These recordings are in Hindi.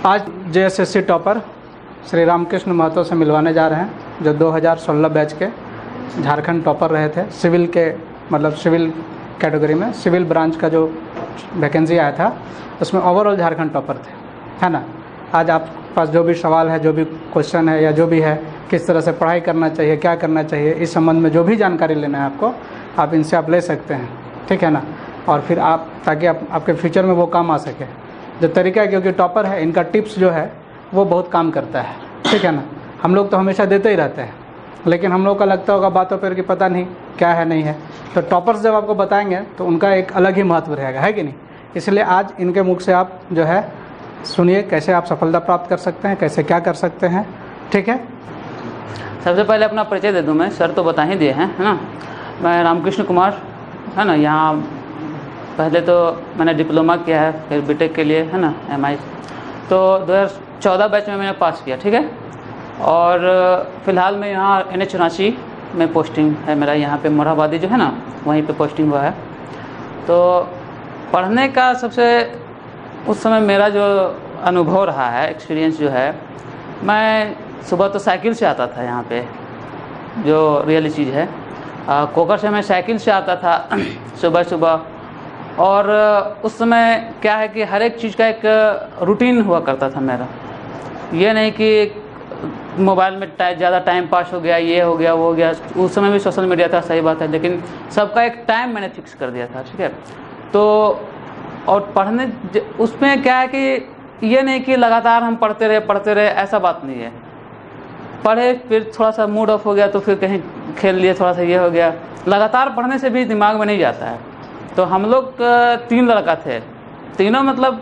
आज JSSC टॉपर श्री रामकृष्ण महतो से मिलवाने जा रहे हैं, जो 2016 बैच के झारखंड टॉपर रहे थे। सिविल के मतलब सिविल कैटेगरी में सिविल ब्रांच का जो वैकेंसी आया था उसमें ओवरऑल झारखंड टॉपर थे, है ना। आज आप पास जो भी सवाल है, जो भी क्वेश्चन है या जो भी है, किस तरह से पढ़ाई करना चाहिए, क्या करना चाहिए, इस संबंध में जो भी जानकारी लेना है आपको, आप इनसे आप ले सकते हैं, ठीक है ना। और फिर आप ताकि आपके फ्यूचर में वो काम आ सके जो तरीका है, क्योंकि टॉपर है इनका टिप्स जो है वो बहुत काम करता है, ठीक है ना। हम लोग तो हमेशा देते ही रहते हैं, लेकिन हम लोग का लगता होगा बातों पर कि पता नहीं क्या है नहीं है, तो टॉपर्स जब आपको बताएंगे तो उनका एक अलग ही महत्व रहेगा, है कि नहीं। इसलिए आज इनके मुख से आप जो है सुनिए कैसे आप सफलता प्राप्त कर सकते हैं, कैसे क्या कर सकते हैं, ठीक है। सबसे पहले अपना परिचय दे दूं मैं, सर तो बता ही दिए हैं, है ना। मैं रामकृष्ण कुमार, है ना। यहाँ पहले तो मैंने डिप्लोमा किया है, फिर बीटेक के लिए, है ना, MI तो 2014 बैच में मैंने पास किया, ठीक है। और फ़िलहाल मैं यहाँ NH-84 में पोस्टिंग है मेरा, यहाँ पे मोरहाबादी जो है ना वहीं पे पोस्टिंग हुआ है। तो पढ़ने का सबसे उस समय मेरा जो अनुभव रहा है, एक्सपीरियंस जो है, मैं सुबह तो साइकिल से आता था यहाँ पे, जो रियली चीज़ है। कोकर से मैं साइकिल से आता था सुबह सुबह। और उस समय क्या है कि हर एक चीज़ का एक रूटीन हुआ करता था मेरा। ये नहीं कि मोबाइल में ज़्यादा टाइम पास हो गया, ये हो गया वो हो गया। उस समय भी सोशल मीडिया था, सही बात है, लेकिन सबका एक टाइम मैंने फिक्स कर दिया था, ठीक है। तो और पढ़ने उसमें क्या है कि ये नहीं कि लगातार हम पढ़ते रहे, ऐसा बात नहीं है। पढ़े फिर थोड़ा सा मूड ऑफ हो गया तो फिर कहीं खेल लिए, थोड़ा सा ये हो गया। लगातार पढ़ने से भी दिमाग में नहीं जाता है। तो हम लोग 3 लड़का थे, तीनों मतलब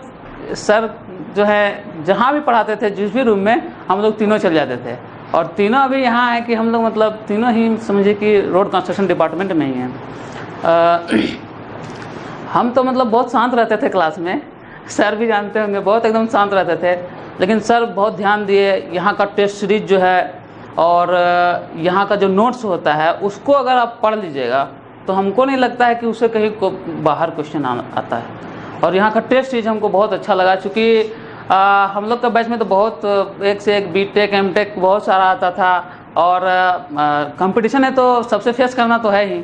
सर जो है जहाँ भी पढ़ाते थे, जिस भी रूम में, हम लोग तीनों चले जाते थे। और तीनों अभी यहाँ है कि हम लोग मतलब तीनों ही समझिए कि रोड कंस्ट्रक्शन डिपार्टमेंट में ही हैं। हम तो मतलब बहुत शांत रहते थे क्लास में, सर भी जानते होंगे, बहुत एकदम शांत रहते थे। लेकिन सर बहुत ध्यान दिए। यहाँ का टेस्ट सीरीज जो है और यहाँ का जो नोट्स होता है उसको अगर आप पढ़ लीजिएगा तो हमको नहीं लगता है कि उसे कहीं को बाहर क्वेश्चन आता है। और यहाँ का टेस्ट सीरीज हमको बहुत अच्छा लगा, चूँकि हम लोग का बैच में तो बहुत एक से एक बीटेक एमटेक बहुत सारा आता था। और कंपटीशन है तो सबसे फेस करना तो है ही,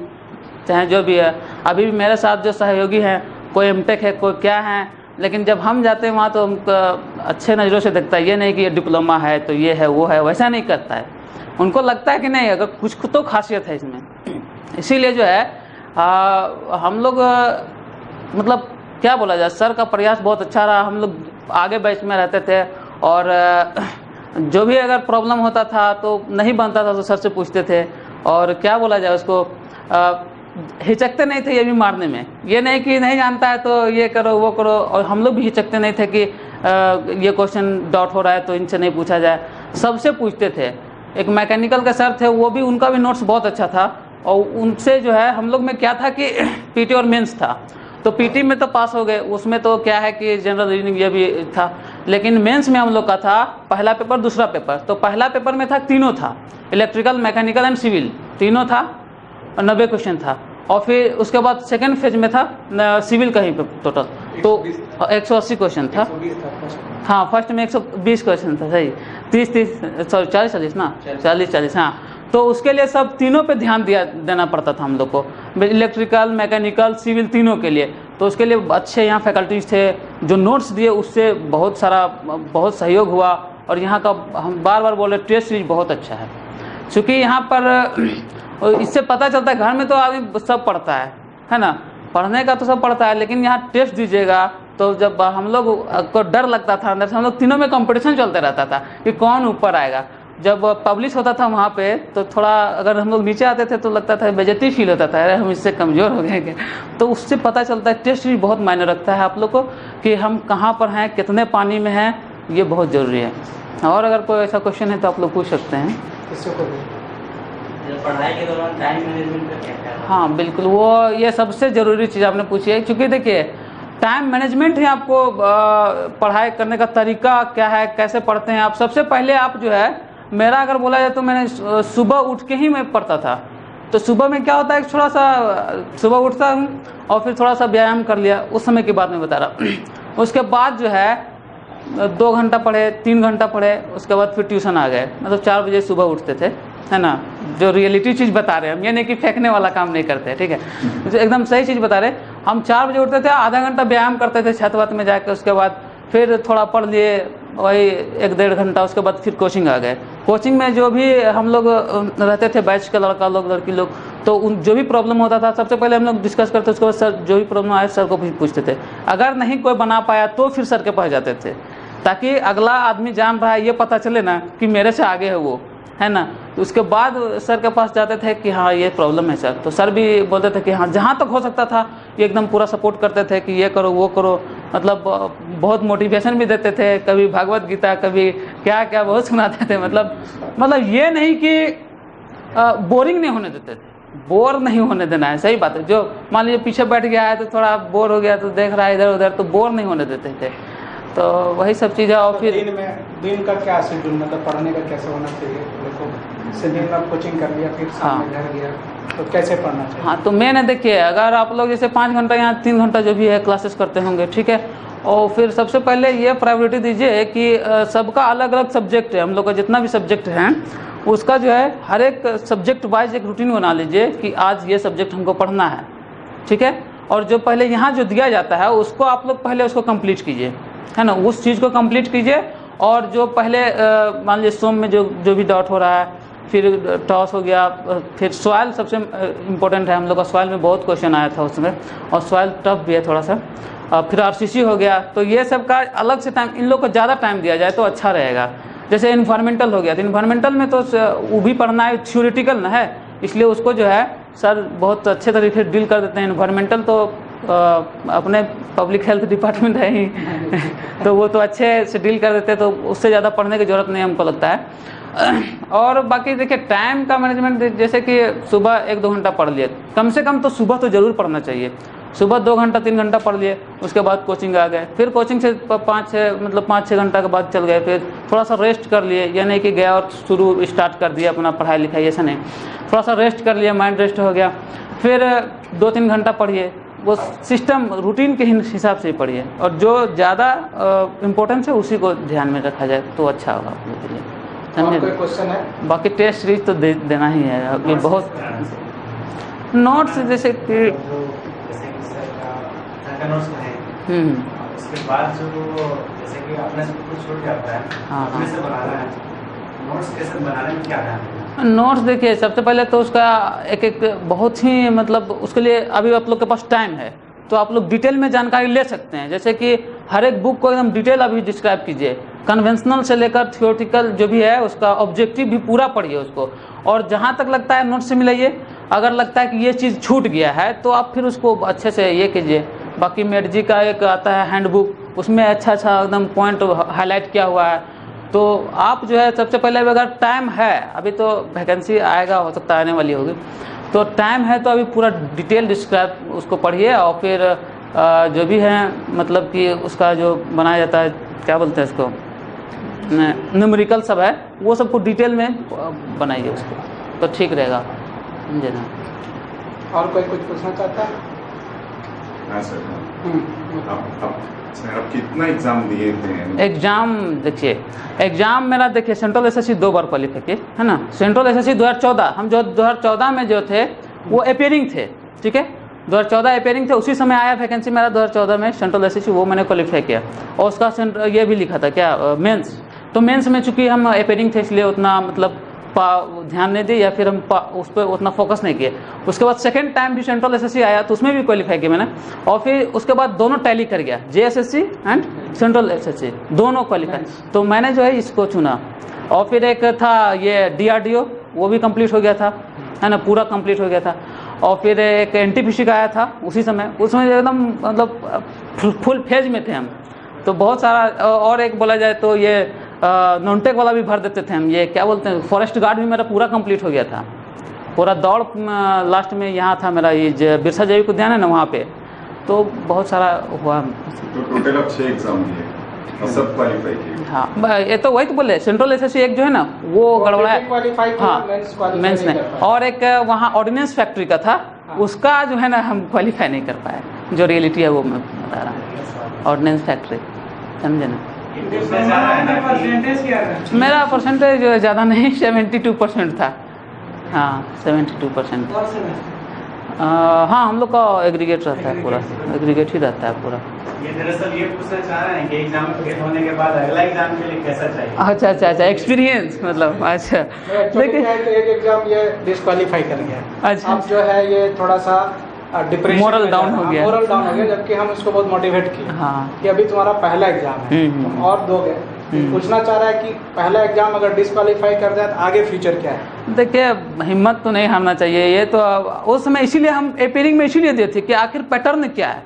चाहे जो भी है। अभी भी मेरे साथ जो सहयोगी हैं, कोई एमटेक है, कोई क्या है, लेकिन जब हम जाते हैं वहाँ तो हमको अच्छे नज़रों से देखता है। ये नहीं कि ये डिप्लोमा है तो ये है वो है, वैसा नहीं करता है। उनको लगता है कि नहीं, अगर कुछ तो खासियत है इसमें। इसीलिए जो है हम लोग मतलब क्या बोला जाए, सर का प्रयास बहुत अच्छा रहा। हम लोग आगे बैच में रहते थे और जो भी अगर प्रॉब्लम होता था तो नहीं बनता था तो सर से पूछते थे। और क्या बोला जाए उसको, हिचकते नहीं थे ये भी मारने में। ये नहीं कि नहीं जानता है तो ये करो वो करो। और हम लोग भी हिचकते नहीं थे कि ये क्वेश्चन डाउट हो रहा है तो इनसे नहीं पूछा जाए, सबसे पूछते थे। एक मैकेनिकल के सर थे, वो भी, उनका भी नोट्स बहुत अच्छा था। और उनसे जो है हम लोग में क्या था कि पीटी और मेंस था, तो पीटी में तो पास हो गए, उसमें तो क्या है कि जनरल रीजनिंग ये भी था। लेकिन मेंस में हम लोग का था पहला पेपर, दूसरा पेपर। तो पहला पेपर में था, तीनों था, इलेक्ट्रिकल, मैकेनिकल एंड सिविल, तीनों था और 90 क्वेश्चन था। और फिर उसके बाद सेकेंड फेज में था सिविल का ही टोटल, तो 180 क्वेश्चन था। हाँ, फर्स्ट में 120 क्वेश्चन था, सही, 40 ना, 40, हाँ। तो उसके लिए सब तीनों पे ध्यान देना पड़ता था हम लोग को, इलेक्ट्रिकल, मैकेनिकल, सिविल, तीनों के लिए। तो उसके लिए अच्छे यहाँ फैकल्टीज थे जो नोट्स दिए, उससे बहुत सहयोग हुआ। और यहाँ का हम बार बार बोले टेस्ट सीरीज बहुत अच्छा है, क्योंकि यहाँ पर इससे पता चलता है, घर में तो आदमी सब पढ़ता है ना, पढ़ने का तो सब पढ़ता है, लेकिन यहाँ टेस्ट दीजिएगा तो जब हम लोग को डर लगता था अंदर से, हम लोग तीनों में कंपटीशन चलते रहता था कि कौन ऊपर आएगा। जब पब्लिश होता था वहाँ पे तो थोड़ा अगर हम लोग नीचे आते थे तो लगता था बेइज्जती फील होता था, अरे हम इससे कमज़ोर हो गए क्या। तो उससे पता चलता है, टेस्ट भी बहुत मायने रखता है आप लोग को कि हम कहाँ पर हैं, कितने पानी में हैं, ये बहुत ज़रूरी है। और अगर कोई ऐसा क्वेश्चन है तो आप लोग पूछ सकते हैं। पढ़ाई के दौरान टाइम मैनेजमेंट का क्या है? हाँ बिल्कुल, वो ये सबसे ज़रूरी चीज़ आपने पूछी है, क्योंकि देखिए टाइम मैनेजमेंट ही आपको पढ़ाई करने का तरीका क्या है, कैसे पढ़ते हैं आप। सबसे पहले आप जो है, मेरा अगर बोला जाए तो मैंने सुबह उठ के ही मैं पढ़ता था। तो सुबह में क्या होता है, थोड़ा सा सुबह उठता हूँ और फिर थोड़ा सा व्यायाम कर लिया, उस समय की बात मैं बता रहा हूँ। उसके बाद जो है 2 घंटा पढ़े, 3 घंटा पढ़े, उसके बाद फिर ट्यूशन आ गए। मतलब 4 बजे सुबह उठते थे, है ना। जो रियलिटी चीज़ बता रहे हैं हम, ये नहीं कि फेंकने वाला काम नहीं करते, ठीक है, जो एकदम सही चीज़ बता रहे। हम 4 बजे उठते थे, आधा घंटा व्यायाम करते थे छत वत में जाकर, उसके बाद फिर थोड़ा पढ़ लिए, वही 1-1.5 घंटा, उसके बाद फिर कोचिंग आ गए। कोचिंग में जो भी हम लोग रहते थे, बैच के लड़का लोग लड़की लोग, तो उन जो भी प्रॉब्लम होता था सबसे पहले हम लोग डिस्कस करते, उसके बाद सर जो भी प्रॉब्लम आए सर को पूछते थे। अगर नहीं कोई बना पाया तो फिर सर के पास जाते थे, ताकि अगला आदमी जान रहा है ये पता चले ना कि मेरे से आगे है वो, है ना। तो उसके बाद सर के पास जाते थे कि हाँ ये प्रॉब्लम है सर, तो सर भी बोलते थे कि हाँ जहाँ तक हो सकता था ये एकदम पूरा सपोर्ट करते थे कि ये करो वो करो। मतलब बहुत मोटिवेशन भी देते थे, कभी भागवत गीता, कभी क्या क्या बहुत सुनाते थे। मतलब ये नहीं कि बोरिंग नहीं होने देते थे, बोर नहीं होने देना है, सही बात है। जो मान लीजिए पीछे बैठ गया है तो थोड़ा बोर हो गया तो देख रहा है इधर उधर, तो बोर नहीं होने देते थे। तो वही सब चीज़ें। और फिर दिन का क्या शेड्यूल, मतलब पढ़ने का कैसे होना चाहिए? देखो दिन में आप कोचिंग कर लिया, फिर शाम में घर गया, तो कैसे पढ़ना चाहिए? हाँ, तो मैंने देखिए, अगर आप लोग जैसे 5 घंटा या 3 घंटा जो भी है क्लासेस करते होंगे, ठीक है, और फिर सबसे पहले ये प्रायोरिटी दीजिए कि सबका अलग अलग सब्जेक्ट है। हम लोग का जितना भी सब्जेक्ट हैं उसका जो है हर एक सब्जेक्ट वाइज एक रूटीन बना लीजिए कि आज ये सब्जेक्ट हमको पढ़ना है, ठीक है। और जो पहले यहाँ जो दिया जाता है उसको आप लोग पहले उसको कंप्लीट कीजिए, है ना, उस चीज़ को कंप्लीट कीजिए। और जो पहले मान लीजिए सोम में जो भी डाउट हो रहा है, फिर टॉस हो गया, फिर सॉइल सबसे इम्पोर्टेंट है। हम लोग का सॉइल में बहुत क्वेश्चन आया था उसमें, और सॉइल टफ भी है थोड़ा सा। फिर आरसीसी हो गया, तो ये सब का अलग से टाइम, इन लोग को ज़्यादा टाइम दिया जाए तो अच्छा रहेगा। जैसे इन्वायरमेंटल हो गया, तो इन्वायरमेंटल में तो वो भी पढ़ना है, थ्योरेटिकल ना है, इसलिए उसको जो है सर बहुत अच्छे तरीके से डील कर देते हैं। इन्वायरमेंटल तो अपने पब्लिक हेल्थ डिपार्टमेंट है ही तो वो तो अच्छे से डील कर देते हैं, तो उससे ज़्यादा पढ़ने की ज़रूरत नहीं हमको लगता है। और बाकी देखिए टाइम का मैनेजमेंट, जैसे कि सुबह 1-2 घंटा पढ़ लिए, कम से कम तो सुबह तो ज़रूर पढ़ना चाहिए। सुबह 2 घंटा 3 घंटा पढ़ लिए, उसके बाद कोचिंग आ गए, फिर कोचिंग से 5-6 घंटा के बाद चल गए, फिर थोड़ा सा रेस्ट कर लिए। ये नहीं कि गया और शुरू स्टार्ट कर दिया अपना पढ़ाई लिखाई, ऐसा नहीं, थोड़ा सा रेस्ट कर लिया, माइंड रेस्ट हो गया। फिर 2-3 घंटा पढ़िए, वो सिस्टम रूटीन के हिसाब से ही पढ़िए, और जो ज़्यादा इम्पोर्टेंस है उसी को ध्यान में रखा जाए तो अच्छा होगा आप लोग के लिए, समझे। कोई क्वेश्चन है? बाकी टेस्ट सीरीज तो देना ही है, ये बहुत नोट्स जैसे कि उसके बाद जो जैसे कि अपने से कुछ छूट जाता है, हाँ, अपने से बनाना है, नोट्स कैसे बनाने में क्या ध्यान देना? नोट्स देखिए, सबसे पहले तो उसका एक बहुत ही मतलब उसके लिए अभी आप लोग के पास टाइम है तो आप लोग डिटेल में जानकारी ले सकते हैं। जैसे कि हर एक बुक को एकदम डिटेल अभी डिस्क्राइब कीजिए, कन्वेंशनल से लेकर थियोरेटिकल जो भी है उसका ऑब्जेक्टिव भी पूरा पढ़िए उसको, और जहाँ तक लगता है नोट्स से मिलाइए। अगर लगता है कि ये चीज़ छूट गया है तो आप फिर उसको अच्छे से ये कीजिए। बाकी मेड जी का एक आता है हैंडबुक, उसमें अच्छा एकदम पॉइंट हाईलाइट किया हुआ है, तो आप जो है सबसे पहले अगर टाइम है, अभी तो वैकेंसी आएगा, हो सकता है आने वाली होगी, तो टाइम है तो अभी पूरा डिटेल डिस्क्राइब उसको पढ़िए। और फिर जो भी है मतलब कि उसका जो बनाया जाता है, क्या बोलते हैं इसको, न्यूमेरिकल सब है, वो सबको डिटेल में बनाइए उसको, तो ठीक रहेगा, समझे ना। और कोई कुछ पूछना चाहता है? हाँ सर, आप कितना एग्जाम दिए थे? एग्ज़ाम देखिए, एग्ज़ाम मेरा देखिए सेंट्रल एसएससी 2 बार क्वालिफाई किए, है ना। सेंट्रल एसएससी 2014, हम जो 2014 में जो थे वो अपेयरिंग थे, ठीक है, 2014 अपेयरिंग थे, उसी समय आया वैकेंसी मेरा 2014 में सेंट्रल एसएससी, वो मैंने क्वालिफाई किया। और उसका ये भी लिखा था क्या, मेंस, तो मेंस में चूँकि हम अपेयरिंग थे इसलिए उतना मतलब ध्यान नहीं दी, या फिर हम उस पर उतना फोकस नहीं किए। उसके बाद सेकंड टाइम भी सेंट्रल एसएससी आया तो उसमें भी क्वालिफाई किया मैंने, और फिर उसके बाद दोनों टैली कर गया, जेएसएससी एंड सेंट्रल एसएससी दोनों क्वालिफाई, तो मैंने जो है इसको चुना। और फिर एक था ये डीआरडीओ, वो भी कंप्लीट हो गया था, है ना, पूरा कंप्लीट हो गया था। और फिर एक एनटीपीसी का आया था उसी समय, उसमें एकदम मतलब फुल फेज में थे हम, तो बहुत सारा। और एक बोला जाए तो ये नॉनटेक वाला भी भर देते थे हम, ये क्या बोलते हैं, फॉरेस्ट गार्ड भी मेरा पूरा कंप्लीट हो गया था, पूरा दौड़ लास्ट में यहाँ था मेरा, ये बिरसा जैविक उद्यान है ना वहाँ पे, तो बहुत सारा हुआ। तो टोटल आप 6 एग्जाम दिए और सब क्वालिफाई किए? हाँ, ये तो वही तो बोले, सेंट्रल एसएससी एक जो है ना वो गड़बड़ा है, हाँ मेंस में, और एक वहाँ ऑर्डिनेंस फैक्ट्री का था, उसका जो है ना हम क्वालिफाई नहीं कर पाए, जो रियलिटी है वो मैं बता रहा हूँ, ऑर्डिनेंस फैक्ट्री, समझे ना। पूछना चाह रहा है ना परसेंटेज क्या है? मेरा परसेंटेज ज़्यादा नहीं 72% था। हाँ 72%। हाँ हम लोग का एग्रीगेट रहता है पूरा, एग्रीगेट ही रहता है पूरा। ये दरअसल ये पूछना चाह रहे हैं कि एग्जाम फेल होने के बाद अगला एग्जाम के लिए कैसा चाहिए? अच्छा एक्सपीरियंस मतलब अच्छा। देखिए एक एग्जाम ये डिस्क्वालीफाई कर गया। अच्छा। अब जो है ये थोड़ा सा डिप्रेशन, मोरल डाउन हो गया। मोरल डाउन हो गया, जबकि हम उसको बहुत मोटिवेट किए हाँ कि अभी तुम्हारा पहला एग्जाम है, तुम और दोगे। पूछना चाह रहा है कि पहला एग्जाम अगर डिस्क्वालीफाई कर जाए तो आगे फ्यूचर क्या है? देखिए हिम्मत तो नहीं हारना चाहिए। ये तो उस समय इसीलिए हम अपेयरिंग में इसीलिए दिए थे कि आखिर पैटर्न क्या है।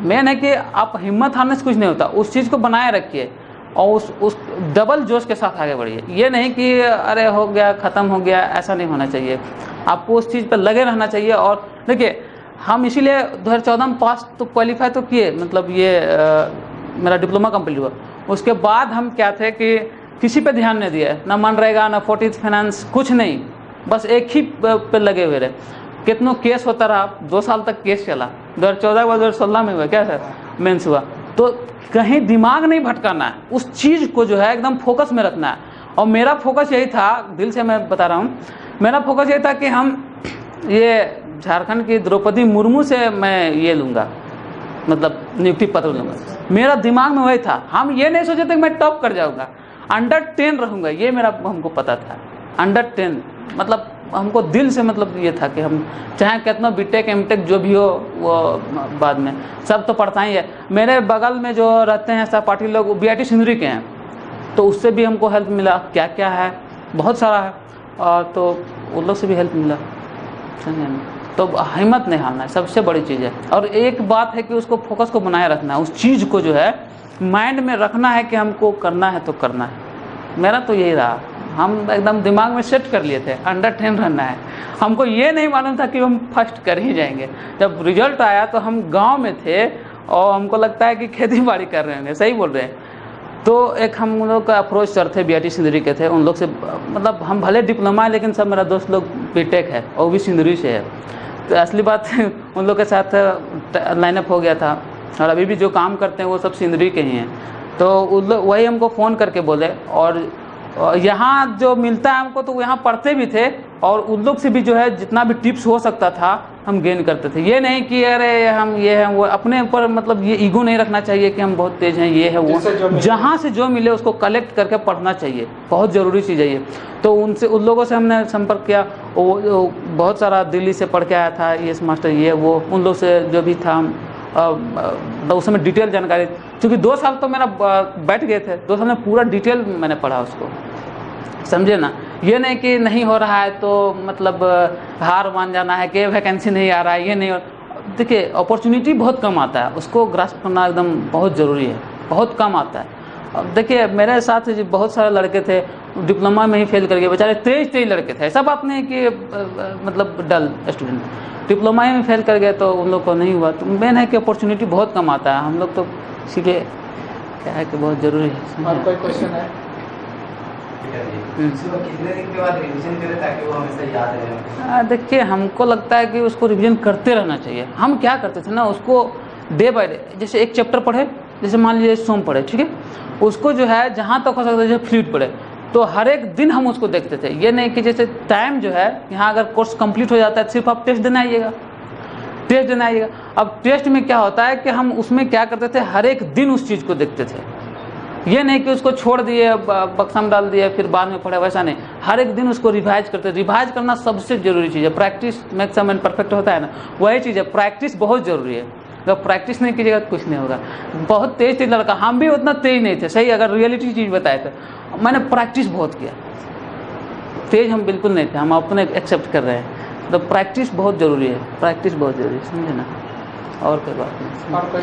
मेन है कि आप हिम्मत हारने से कुछ नहीं होता, उस चीज़ को बनाए रखिए और उस डबल जोश के साथ आगे बढ़िए। ये नहीं कि अरे हो गया ख़त्म हो गया, ऐसा नहीं होना चाहिए। आपको उस चीज़ पर लगे रहना चाहिए। और देखिए हम इसीलिए 2014 में पास तो क्वालिफाई तो किए, मतलब ये मेरा डिप्लोमा कंप्लीट हुआ। उसके बाद हम क्या थे कि किसी पे ध्यान नहीं दिया, ना मनरेगा ना 40th फाइनेंस, कुछ नहीं, बस एक ही पे लगे हुए रहे। कितनों केस होता रहा, 2 साल तक केस चला। 2014 के बाद 2016 में हुआ क्या सर मेंस हुआ। तो कहीं दिमाग नहीं भटकाना है, उस चीज़ को जो है एकदम फोकस में रखना है। और मेरा फोकस यही था, दिल से मैं बता रहा हूँ, मेरा फोकस यही था कि हम ये झारखंड की द्रौपदी मुर्मू से मैं ये लूँगा, मतलब नियुक्ति पत्र लूँगा। मेरा दिमाग में वही था। हम ये नहीं सोचे थे कि मैं टॉप कर जाऊँगा, अंडर 10 रहूँगा, ये मेरा हमको पता था। अंडर 10 मतलब हमको दिल से मतलब ये था कि हम चाहे कितना बीटेक एमटेक जो भी हो वो बाद में सब तो पढ़ता ही है। मेरे बगल में जो रहते हैं सहपाठी लोग, वो BIT सिंदरी के हैं, तो उससे भी हमको हेल्प मिला। क्या क्या है, बहुत सारा है, और तो उन लोग से भी हेल्प मिला। समझे ना? तो हिम्मत नहीं हारना है, सबसे बड़ी चीज़ है। और एक बात है कि उसको फोकस को बनाए रखना है, उस चीज़ को जो है माइंड में रखना है कि हमको करना है तो करना है। मेरा तो यही रहा, हम एकदम दिमाग में सेट कर लिए थे अंडर 10 रहना है। हमको ये नहीं मालूम था कि हम फर्स्ट कर ही जाएंगे। जब रिजल्ट आया तो हम गांव में थे और हमको लगता है कि खेती बाड़ी कर रहे होंगे, सही बोल रहे हैं। तो एक हम लोग का अप्रोच सर थे BIT सिंदरी के थे, उन लोग से मतलब हम भले डिप्लोमा है लेकिन सब मेरा दोस्त लोग बीटेक है और भी सिंदरी से है। तो असली बात उन लोग के साथ लाइनअप हो गया था, और अभी भी जो काम करते हैं वो सब सिंदरी के ही हैं। तो उन लोग वही हमको फ़ोन करके बोले, और यहाँ जो मिलता है हमको तो यहाँ पढ़ते भी थे, और उन लोग से भी जो है जितना भी टिप्स हो सकता था हम गेन करते थे। ये नहीं कि अरे हम ये हैं वो, अपने ऊपर मतलब ये ईगो नहीं रखना चाहिए कि हम बहुत तेज़ हैं, ये है वो। जहाँ से जो मिले उसको कलेक्ट करके पढ़ना चाहिए, बहुत ज़रूरी चीज़ है ये। तो उनसे उन लोगों से हमने संपर्क किया, वो बहुत सारा दिल्ली से पढ़ के आया था, ये मास्टर ये वो, उन लोग से जो भी था उस समय डिटेल जानकारी, क्योंकि 2 साल तो मेरा बैठ गए थे, 2 साल में पूरा डिटेल मैंने पढ़ा उसको, समझे ना। ये नहीं कि नहीं हो रहा है तो मतलब हार मान जाना है कि वैकेंसी नहीं आ रहा है, ये नहीं। देखिए अपॉर्चुनिटी बहुत कम आता है, उसको ग्रास्प करना एकदम बहुत ज़रूरी है, बहुत कम आता है। अब देखिए मेरे साथ बहुत सारे लड़के थे डिप्लोमा में ही फेल कर गए बेचारे, 23 लड़के थे। ऐसा बात नहीं कि मतलब डल स्टूडेंट, डिप्लोमा में फेल कर गए तो उन लोग को नहीं हुआ। तो मेन है कि अपॉर्चुनिटी बहुत कम आता है, हम लोग तो इसीलिए क्या है कि बहुत ज़रूरी है। और कोई क्वेश्चन है? कितने दिन के बाद रिवीजन करें ताकि वो हमेशा याद रहे? देखिए हमको लगता है कि उसको रिवीजन करते रहना चाहिए। हम क्या करते थे ना, उसको डे बाय डे, जैसे एक चैप्टर पढ़े, जैसे मान लीजिए सोम पढ़े, ठीक है, उसको जो है जहाँ तक हो सकता है जैसे फ्लूइड पढ़े, तो हर एक दिन हम उसको देखते थे। ये नहीं कि जैसे टाइम जो है यहाँ अगर कोर्स कंप्लीट हो जाता है सिर्फ आप टेस्ट देना आइएगा, टेस्ट देना आइएगा। अब टेस्ट में क्या होता है कि हम उसमें क्या करते थे, हर एक दिन उस चीज़ को देखते थे। ये नहीं कि उसको छोड़ दिए, बक्सा में डाल दिए फिर बाद में पढ़े, वैसा नहीं। हर एक दिन उसको रिवाइज करते। रिवाइज करना सबसे ज़रूरी चीज़ है। Practice makes a man perfect होता है ना, वही चीज़ है। प्रैक्टिस बहुत ज़रूरी है। अगर प्रैक्टिस नहीं कीजिएगा तो कुछ नहीं होगा। बहुत तेज़ लड़का, हम भी उतना तेज़ नहीं थे, सही अगर रियलिटी चीज़ बताए तो। मैंने प्रैक्टिस बहुत किया, तेज़ हम बिल्कुल नहीं थे, हम अपने एक्सेप्ट कर रहे हैं। तो प्रैक्टिस बहुत ज़रूरी है, प्रैक्टिस बहुत ज़रूरी है, समझे ना। और कोई बात नहीं। और कोई